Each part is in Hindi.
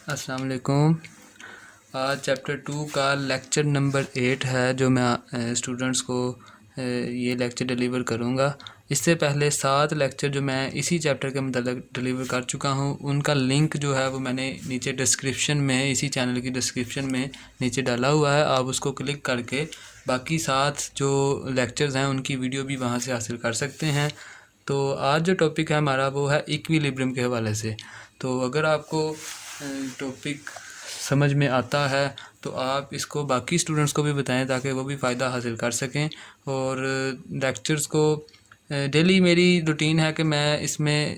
अस्सलाम वालेकुम। आज चैप्टर 2 का लेक्चर नंबर 8 है जो मैं स्टूडेंट्स को ये लेक्चर डिलीवर करूँगा। इससे पहले 7 लेक्चर जो मैं इसी चैप्टर के मतलब डिलीवर कर चुका हूँ, उनका लिंक जो है वो मैंने नीचे डिस्क्रिप्शन में, इसी चैनल की डिस्क्रिप्शन में नीचे डाला हुआ है। आप उसको क्लिक करके बाकी 7 जो लेक्चर्स हैं उनकी वीडियो भी वहाँ से हासिल कर सकते हैं। तो आज जो टॉपिक है हमारा वो है इक्विलिब्रियम के हवाले से। तो अगर आपको टॉपिक समझ में आता है तो आप इसको बाकी स्टूडेंट्स को भी बताएं ताकि वो भी फ़ायदा हासिल कर सकें। और लेक्चर्स को डेली मेरी रूटीन है कि मैं इसमें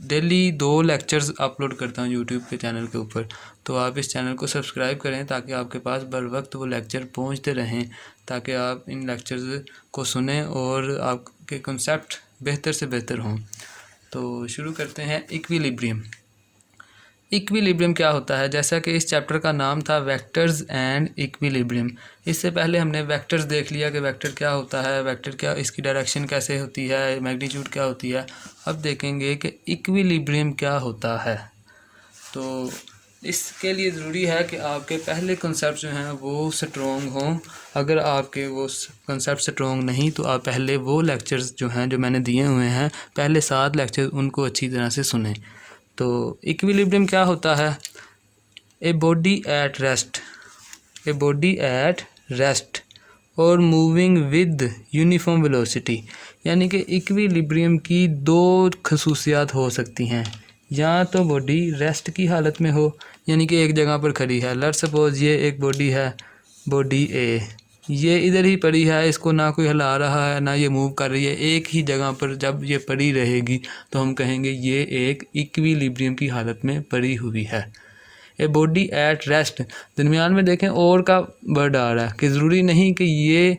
डेली 2 लेक्चर्स अपलोड करता हूँ यूट्यूब के चैनल के ऊपर। तो आप इस चैनल को सब्सक्राइब करें ताकि आपके पास बर वक्त वो लेक्चर पहुँचते रहें, ताकि आप इन लेक्चर्स को सुनें और आपके कॉन्सेप्ट बेहतर से बेहतर हों। तो शुरू करते हैं। इक्विलिब्रियम। इक्विलिब्रियम क्या होता है? जैसा कि इस चैप्टर का नाम था वेक्टर्स एंड इक्विलिब्रियम। इससे पहले हमने वेक्टर्स देख लिया कि वेक्टर क्या होता है, वेक्टर क्या, इसकी डायरेक्शन कैसे होती है, मैग्नीट्यूड क्या होती है। अब देखेंगे कि इक्विलिब्रियम क्या होता है। तो इसके लिए ज़रूरी है कि आपके पहले कॉन्सेप्ट जो हैं वो स्ट्रॉन्ग हों। अगर आपके वो कॉन्सेप्ट स्ट्रॉन्ग नहीं तो आप पहले वो लेक्चर्स जो हैं जो मैंने दिए हुए हैं, पहले 7 लेक्चर्स, उनको अच्छी तरह से सुनें। तो इक्विलिब्रियम क्या होता है? ए body at rest, A body at rest और मूविंग विद यूनिफॉर्म वेलोसिटी। यानी कि इक्विलिब्रियम की 2 खसूसियात हो सकती हैं। या तो बॉडी रेस्ट की हालत में हो, यानी कि एक जगह पर खड़ी है। लेट्स सपोज ये एक बॉडी है, बॉडी ए, ये इधर ही पड़ी है, इसको ना कोई हिला रहा है ना ये मूव कर रही है, एक ही जगह पर जब ये पड़ी रहेगी तो हम कहेंगे ये एक इक्विलिब्रियम की हालत में पड़ी हुई है। ए बॉडी एट रेस्ट, दरमियान में देखें और का वर्ड आ रहा है कि ज़रूरी नहीं कि ये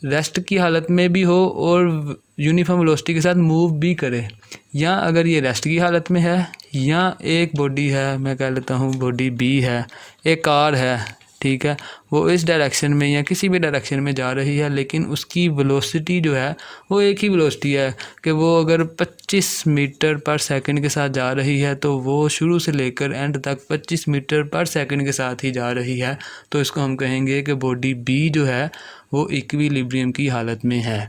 रेस्ट की हालत में भी हो और यूनिफॉर्म वेलोसिटी के साथ मूव भी करे। या अगर ये रेस्ट की हालत में है, या एक बॉडी है, मैं कह लेता हूँ बॉडी बी है, एक कार है, ठीक है, वो इस डायरेक्शन में या किसी भी डायरेक्शन में जा रही है, लेकिन उसकी वेलोसिटी जो है वो एक ही वेलोसिटी है कि वो अगर 25 मीटर पर सेकंड के साथ जा रही है तो वो शुरू से लेकर एंड तक 25 मीटर पर सेकंड के साथ ही जा रही है। तो इसको हम कहेंगे कि बॉडी बी जो है वो इक्विलिब्रियम की हालत में है।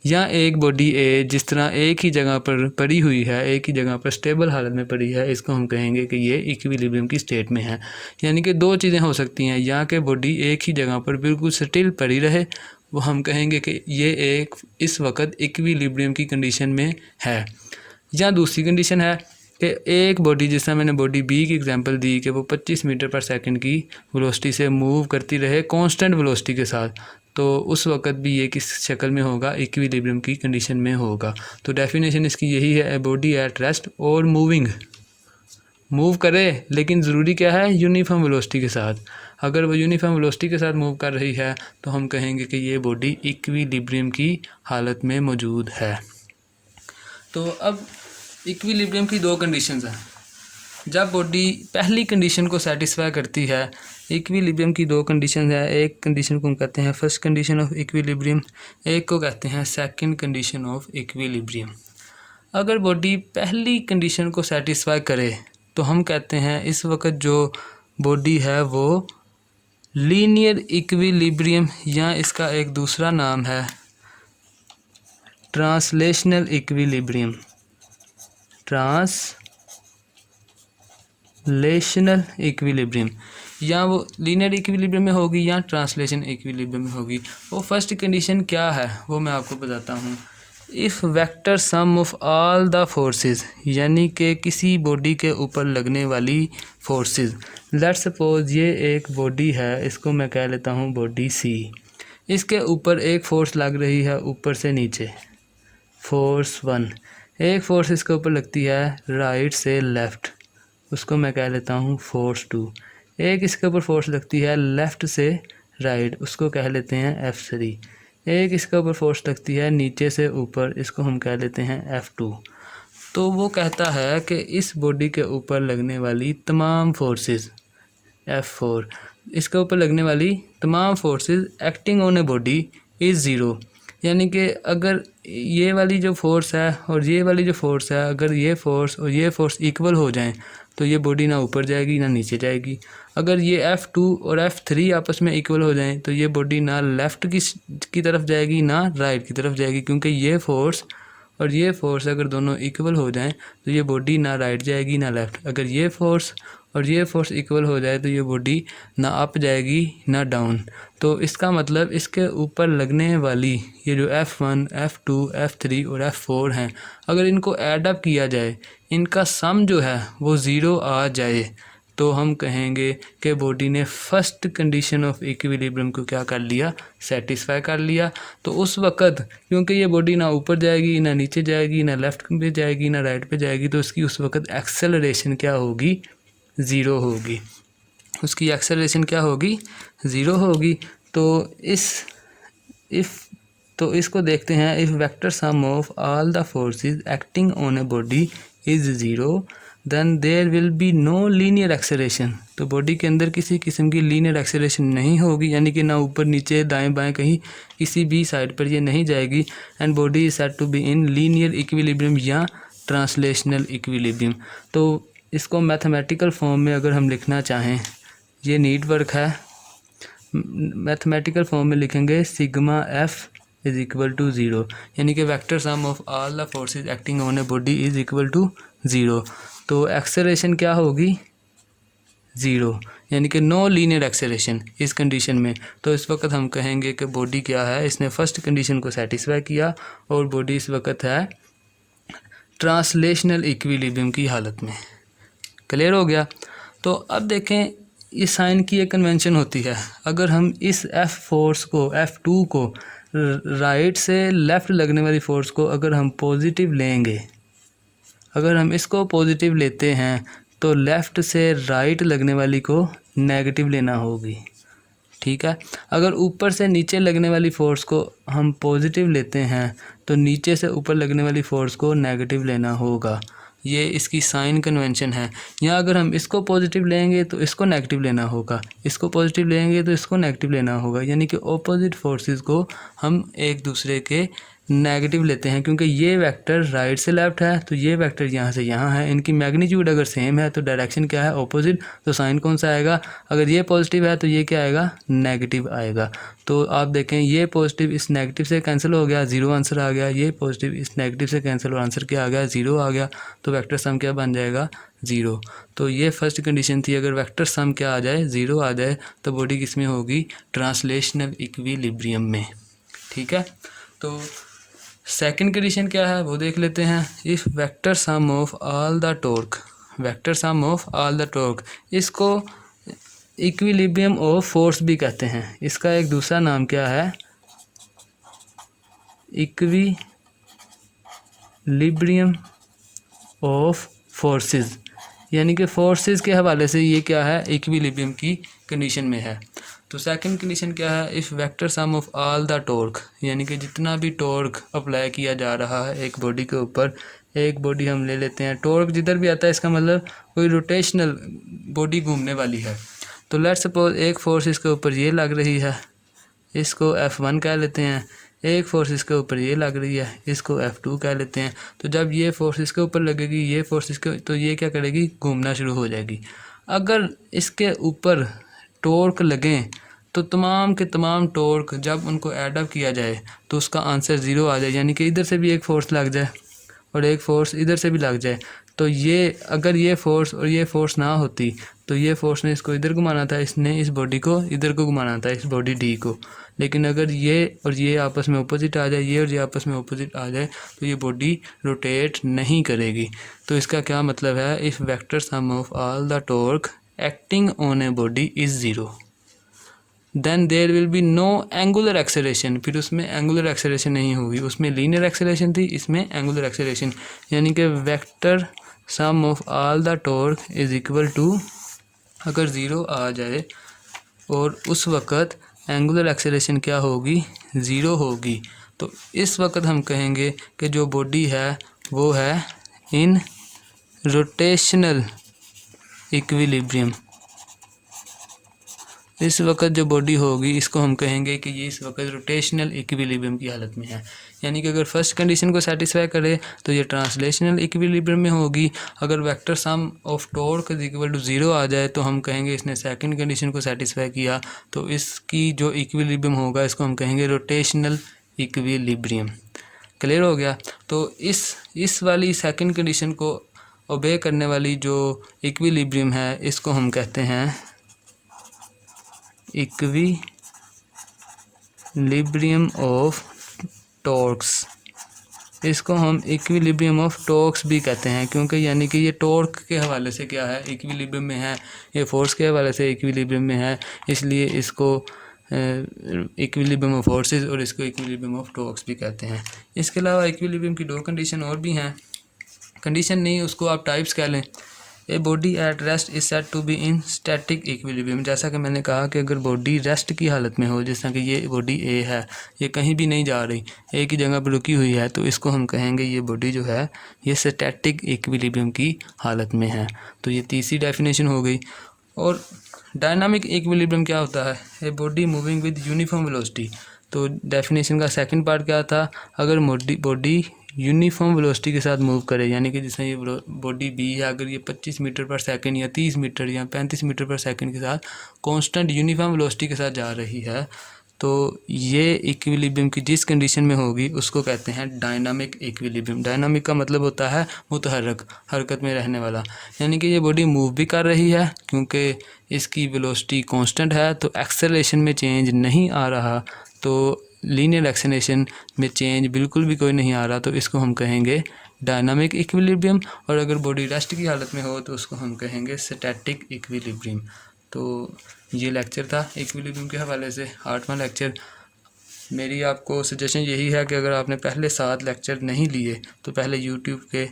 या एक बॉडी ए जिस तरह एक ही जगह पर पड़ी हुई है, एक ही जगह पर स्टेबल हालत में पड़ी है, इसको हम कहेंगे कि ये इक्विलिब्रियम की स्टेट में है। यानी कि 2 चीज़ें हो सकती हैं, या कि बॉडी एक ही जगह पर बिल्कुल स्टिल पड़ी रहे, वो हम कहेंगे कि ये एक इस वक्त इक्विलिब्रियम की कंडीशन में है। या दूसरी कंडीशन है कि एक बॉडी, जिस तरह मैंने बॉडी बी की एग्जांपल दी कि वो 25 मीटर पर सेकंड की वेलोसिटी से मूव करती रहे कांस्टेंट वेलोसिटी के साथ, तो उस वक़्त भी ये किस शक्ल में होगा? इक्विलिब्रियम की कंडीशन में होगा। तो डेफिनेशन इसकी यही है, बॉडी एट रेस्ट और मूविंग, मूव करे लेकिन ज़रूरी क्या है? यूनिफॉर्म वेलोसिटी के साथ। अगर वो यूनिफॉर्म वेलोसिटी के साथ मूव कर रही है तो हम कहेंगे कि ये बॉडी इक्विलिब्रियम की हालत में मौजूद है। तो अब इक्विलिब्रियम की 2 कंडीशंस हैं। जब बॉडी पहली कंडीशन को सेटिस्फाई करती है, इक्विलिब्रियम की 2 कंडीशन है। एक कंडीशन को हम कहते हैं फर्स्ट कंडीशन ऑफ इक्विलिब्रियम, एक को कहते हैं सेकंड कंडीशन ऑफ इक्विलिब्रियम। अगर बॉडी पहली कंडीशन को सेटिस्फाई करे तो हम कहते हैं इस वक्त जो बॉडी है वो लीनियर इक्विलिब्रियम, या इसका एक दूसरा नाम है ट्रांसलेशनल इक्विलिब्रियम, ट्रांसलेशनल इक्विलिब्रियम, या वो लीनियर इक्विलिब्रियम में होगी या ट्रांसलेशन इक्विलिब्रियम में होगी। वो फर्स्ट कंडीशन क्या है वो मैं आपको बताता हूँ। If vector sum of all the forces, यानी कि किसी बॉडी के ऊपर लगने वाली फोर्सेस, लेट्स सपोज ये एक बॉडी है, इसको मैं कह लेता हूँ बॉडी सी, इसके ऊपर एक फोर्स लग रही है ऊपर से नीचे, फोर्स 1। एक फोर्स इसके ऊपर लगती है राइट से लेफ़्ट, उसको मैं कह लेता हूँ फोर्स 2। एक इसके ऊपर फोर्स लगती है लेफ़्ट से राइट, उसको कह लेते हैं F3। एक इसके ऊपर फोर्स लगती है नीचे से ऊपर, इसको हम कह लेते हैं F2। तो वो कहता है कि इस बॉडी के ऊपर लगने वाली तमाम फोर्सेस, F4, इसके ऊपर लगने वाली तमाम forces acting on a body is zero. यानी कि अगर ये वाली जो फोर्स है और ये वाली जो फोर्स है, अगर ये फोर्स और ये फोर्स इक्वल हो जाएं तो ये बॉडी ना ऊपर जाएगी ना नीचे जाएगी। अगर ये F2 और F3 आपस में इक्वल हो जाएं तो ये बॉडी ना लेफ़्ट की तरफ जाएगी ना राइट की तरफ जाएगी, क्योंकि ये फोर्स और ये फोर्स अगर दोनों इक्वल हो जाएं तो ये बॉडी ना राइट जाएगी ना लेफ़्ट। अगर ये फोर्स और ये फोर्स इक्वल हो जाए तो ये बॉडी ना अप जाएगी ना डाउन। तो इसका मतलब इसके ऊपर लगने वाली ये जो F1, F2, F3 और F4 हैं, अगर इनको ऐड अप किया जाए, इनका सम जो है वो ज़ीरो आ जाए, तो हम कहेंगे कि बॉडी ने फर्स्ट कंडीशन ऑफ इक्विलिब्रियम को क्या कर लिया, सेटिस्फाई कर लिया। तो उस वक़्त क्योंकि ये बॉडी ना ऊपर जाएगी ना नीचे जाएगी ना लेफ़्ट पे जाएगी ना राइट पे जाएगी, तो उसकी उस वक़्त एक्सेलरेशन क्या होगी, ज़ीरो होगी। उसकी एक्सेलरेशन क्या होगी, ज़ीरो होगी। तो इसको देखते हैं। If vector sum of all the forces acting on a body is zero then there will be no linear acceleration. तो बॉडी के अंदर किसी किस्म की लीनियर एक्सेलरेशन नहीं होगी, यानी कि ना ऊपर नीचे दाएं बाएं कहीं किसी भी साइड पर ये नहीं जाएगी। And body is said to be in linear equilibrium या ट्रांसलेशनल इक्विलिब्रियम। तो इसको मैथमेटिकल फॉर्म में अगर हम लिखना चाहें, ये नीट वर्क है, मैथमेटिकल फॉर्म में लिखेंगे sigma F is equal to zero, यानी कि vector sum of all the forces acting on a body is equal to zero. तो एक्सेलरेशन क्या होगी, ज़ीरो, यानी कि नो लीनियर एक्सेलरेशन इस कंडीशन में। तो इस वक्त हम कहेंगे कि बॉडी क्या है, इसने फर्स्ट कंडीशन को सेटिस्फाई किया और बॉडी इस वक्त है ट्रांसलेशनल इक्विलिब्रियम की हालत में। क्लियर हो गया। तो अब देखें, इस साइन की एक कन्वेंशन होती है। अगर हम इस F फोर्स को, F2 को, राइट से लेफ़्ट लगने वाली फोर्स को अगर हम पॉजिटिव लेंगे, अगर हम इसको पॉजिटिव लेते हैं तो लेफ़्ट से राइट लगने वाली को नेगेटिव लेना होगी, ठीक है। अगर ऊपर से नीचे लगने वाली फ़ोर्स को हम पॉजिटिव लेते हैं तो नीचे से ऊपर लगने वाली फ़ोर्स को नेगेटिव लेना होगा। ये इसकी साइन कन्वेंशन है। या अगर हम इसको पॉजिटिव लेंगे तो इसको नेगेटिव लेना होगा, इसको पॉजिटिव लेंगे तो इसको नेगेटिव लेना होगा, यानी कि ऑपोजिट फोर्सेस को हम एक दूसरे के नेगेटिव लेते हैं। क्योंकि ये वेक्टर राइट से लेफ्ट है तो ये वेक्टर यहाँ से यहाँ है, इनकी मैग्नीट्यूड अगर सेम है तो डायरेक्शन क्या है, ऑपोजिट। तो साइन कौन सा आएगा, अगर ये पॉजिटिव है तो ये क्या आएगा, नेगेटिव आएगा। तो आप देखें, ये पॉजिटिव इस नेगेटिव से कैंसिल हो गया, ज़ीरो आंसर आ गया। ये पॉजिटिव इस नेगेटिव से कैंसिल और आंसर क्या आ गया, ज़ीरो आ गया। तो वेक्टर सम क्या बन जाएगा, ज़ीरो। तो ये फर्स्ट कंडीशन थी। अगर वेक्टर सम क्या आ जाए, ज़ीरो आ जाए, तो बॉडी किस में होगी, ट्रांसलेशनल इक्विलिब्रियम में, ठीक है। तो सेकंड कंडीशन क्या है वो देख लेते हैं। If vector sum of all the torque, vector sum of all the torque, इसको इक्विलिब्रियम ऑफ फोर्स भी कहते हैं। इसका एक दूसरा नाम क्या है, इक्विलिब्रियम ऑफ फोर्सेस, यानी कि फोर्सेस के हवाले से ये क्या है, इक्विलिब्रियम की कंडीशन में है। तो सेकंड कंडीशन क्या है, if vector sum of all the torque, यानी कि जितना भी टॉर्क अप्लाई किया जा रहा है एक बॉडी के ऊपर, एक बॉडी हम ले लेते हैं, टॉर्क जिधर भी आता है इसका मतलब कोई रोटेशनल बॉडी घूमने वाली है। तो लेट्स सपोज एक फोर्स इसके ऊपर ये लग रही है, इसको F1 कह लेते हैं। एक फोर्स इसके ऊपर ये लग रही है, इसको F2 कह लेते हैं। तो जब ये फोर्स इसके ऊपर लगेगी, ये फोर्स इसके, तो ये क्या करेगी, घूमना शुरू हो जाएगी। अगर इसके ऊपर टॉर्क लगें तो तमाम के तमाम टॉर्क जब उनको ऐड अप किया जाए तो उसका आंसर ज़ीरो आ जाए, यानी कि इधर से भी एक फ़ोर्स लग जाए और एक फ़ोर्स इधर से भी लग जाए। तो ये अगर ये फ़ोर्स और ये फ़ोर्स ना होती तो ये फ़ोर्स ने इसको इधर घुमाना था, इसने इस बॉडी को इधर को घुमाना था, इस बॉडी डी को। लेकिन अगर ये और ये आपस में अपोजिट आ जाए, ये और ये आपस में अपोजिट आ जाए, तो ये बॉडी रोटेट नहीं करेगी। तो इसका क्या मतलब है, if vector sum of all the torque acting on a body is zero then there will be no angular acceleration. फिर उसमें एंगुलर एक्सेलरेशन नहीं होगी, उसमें लीनियर एक्सेलरेशन थी, इसमें एंगुलर एक्सेलरेशन। यानी कि vector sum of all the torque is equal to, अगर ज़ीरो आ जाए और उस वक़्त एंगुलर एक्सेलरेशन क्या होगी, ज़ीरो होगी, तो इस वक्त हम कहेंगे कि जो बॉडी है वो है इन रोटेशनल इक्विलिब्रियम। इस वक्त जो बॉडी होगी इसको हम कहेंगे कि ये इस वक्त रोटेशनल इक्विलिब्रियम की हालत में है। यानी कि अगर फर्स्ट कंडीशन को सेटिस्फाई करे तो ये ट्रांसलेशनल इक्विलिब्रियम में होगी। अगर vector sum of torque is equal to 0 आ जाए तो हम कहेंगे इसने सेकंड कंडीशन को सेटिस्फाई किया, तो इसकी जो इक्विलिब्रियम होगा इसको हम कहेंगे रोटेशनल इक्विलिब्रियम। क्लियर हो गया। तो इस वाली सेकंड कंडीशन को ओबे करने वाली जो इक्विलिब्रियम है इसको हम कहते हैं इक्विलिब्रियम ऑफ टॉर्क्स। इसको हम इक्विलिब्रियम ऑफ टॉर्क्स भी कहते हैं, क्योंकि यानी कि ये टॉर्क के हवाले से क्या है, इक्विलिब्रियम में है, ये फोर्स के हवाले से इक्विलिब्रियम में है, इसलिए इसको इक्विलिब्रियम ऑफ फोर्सेस और इसको इक्विलिब्रियम ऑफ टॉर्क्स भी कहते हैं। इसके अलावा इक्विलिब्रियम की 2 कंडीशन और भी हैं। कंडीशन नहीं, उसको आप टाइप्स कह लें। A body at rest is said to be in static equilibrium. जैसा कि मैंने कहा कि अगर बॉडी रेस्ट की हालत में हो, जैसा कि ये बॉडी ए है, ये कहीं भी नहीं जा रही, एक ही जगह पर रुकी हुई है, तो इसको हम कहेंगे ये बॉडी जो है ये स्टैटिक इक्विलिब्रियम की हालत में है। तो ये तीसरी डेफिनेशन हो गई। और डायनामिक इक्विलिब्रियम क्या होता है? A body moving with uniform velocity. तो डेफिनेशन का सेकंड पार्ट क्या था? अगर बॉडी यूनिफॉर्म वेलोसिटी के साथ मूव करे, यानी कि जिसमें ये बॉडी बी है, अगर ये 25 मीटर पर सेकंड या 30 मीटर या 35 मीटर पर सेकंड के साथ कांस्टेंट यूनिफॉर्म वेलोसिटी के साथ जा रही है, तो ये इक्विलिब्रियम की जिस कंडीशन में होगी उसको कहते हैं डायनामिक इक्विलिब्रियम। डायनामिक का मतलब होता है मुतहर्रक, हरकत में रहने वाला। यानी कि ये बॉडी मूव भी कर रही है क्योंकि इसकी वेलोसिटी कांस्टेंट है, तो एक्सेलरेशन में चेंज नहीं आ रहा, तो लीनियर एक्सेलरेशन में चेंज बिल्कुल भी कोई नहीं आ रहा, तो इसको हम कहेंगे डायनामिक इक्विलिब्रियम। और अगर बॉडी रेस्ट की हालत में हो तो उसको हम कहेंगे स्टैटिक इक्विलिब्रियम। तो ये लेक्चर था इक्विलिब्रियम के हवाले से, 8वां लेक्चर। मेरी आपको सजेशन यही है कि अगर आपने पहले 7 लेक्चर नहीं लिए तो पहले यूट्यूब के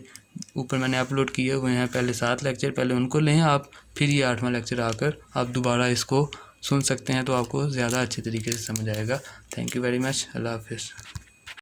ऊपर मैंने अपलोड किए हुए हैं पहले 7 लेक्चर, पहले उनको लें आप, फिर ये 8वां लेक्चर आकर आप दोबारा इसको सुन सकते हैं, तो आपको ज़्यादा अच्छे तरीके से समझ आएगा। Thank you very much. अल्लाह हाफिज़।